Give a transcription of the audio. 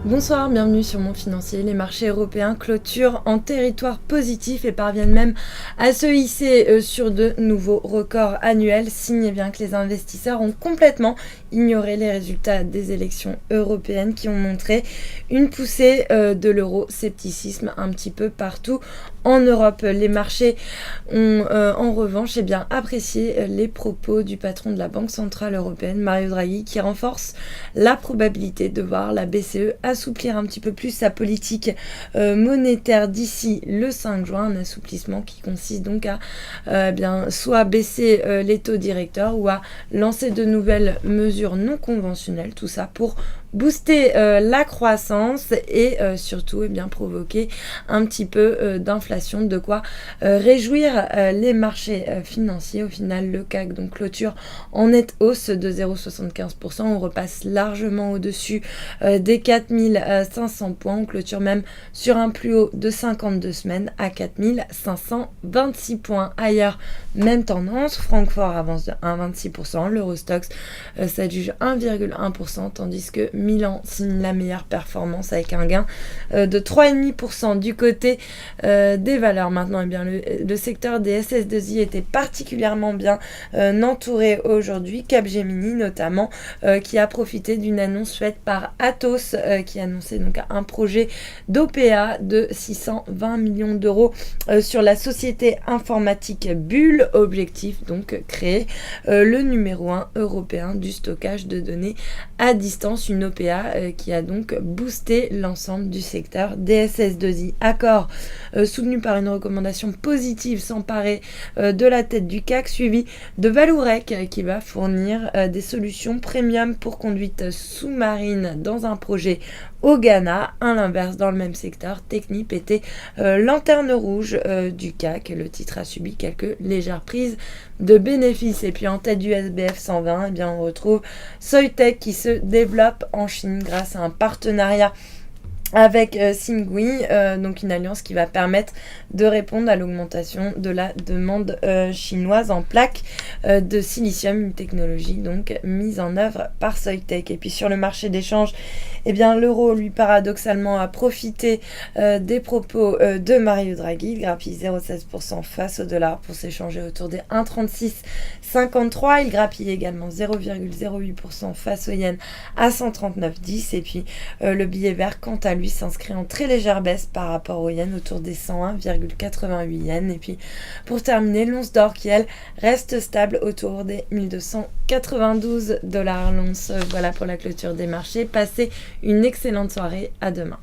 Bonsoir, bienvenue sur Mon Financier. Les marchés européens clôturent en territoire positif et parviennent même à se hisser sur de nouveaux records annuels, signe bien que les investisseurs ont complètement ignoré les résultats des élections européennes qui ont montré une poussée de l'euroscepticisme un petit peu partout en Europe. Les marchés ont en revanche apprécié les propos du patron de la Banque Centrale Européenne, Mario Draghi, qui renforce la probabilité de voir la BCE assouplir un petit peu plus sa politique monétaire d'ici le 5 juin, un assouplissement qui consiste donc à soit baisser les taux directeurs ou à lancer de nouvelles mesures non conventionnelles, tout ça pour booster la croissance et surtout provoquer un petit peu d'inflation, de quoi réjouir les marchés financiers. Au final, le CAC donc clôture en nette hausse de 0,75%, on repasse largement au-dessus des 4500 points, on clôture même sur un plus haut de 52 semaines à 4526 points. Ailleurs, même tendance, Francfort avance de 1,26%, l'Eurostoxx s'adjuge 1,1%, tandis que Milan signe la meilleure performance avec un gain de 3,5% du côté des valeurs. Maintenant, le secteur des SS2I était particulièrement bien entouré aujourd'hui. Capgemini notamment, qui a profité d'une annonce faite par Atos, qui annonçait donc un projet d'OPA de 620 millions d'euros sur la société informatique Bull. Objectif donc créer le numéro 1 européen du stockage de données à distance, une OPA qui a donc boosté l'ensemble du secteur des SS2I. Accor, soutenu par une recommandation positive, s'emparer de la tête du CAC, suivi de Vallourec qui va fournir des solutions premium pour conduite sous-marine dans un projet au Ghana. À l'inverse, dans le même secteur, Technip était lanterne rouge du CAC. Le titre a subi quelques légères prises de bénéfices. Et puis en tête du SBF 120, on retrouve Soitec qui se développe en Chine grâce à un partenariat avec Singui, donc une alliance qui va permettre de répondre à l'augmentation de la demande chinoise en plaques de silicium, une technologie donc mise en œuvre par Soitec. Et puis sur le marché d'échange, l'euro, lui, paradoxalement, a profité des propos de Mario Draghi. Il grappille 0,16% face au dollar pour s'échanger autour des 1,3653. Il grappille également 0,08% face au yen à 139,10. Et puis le billet vert, quant à lui, s'inscrit en très légère baisse par rapport au yen, autour des 101,88 yens. Et puis pour terminer, l'once d'or qui, elle, reste stable autour des 1292 $ l'once. Voilà pour la clôture des marchés. Passez une excellente soirée, à demain.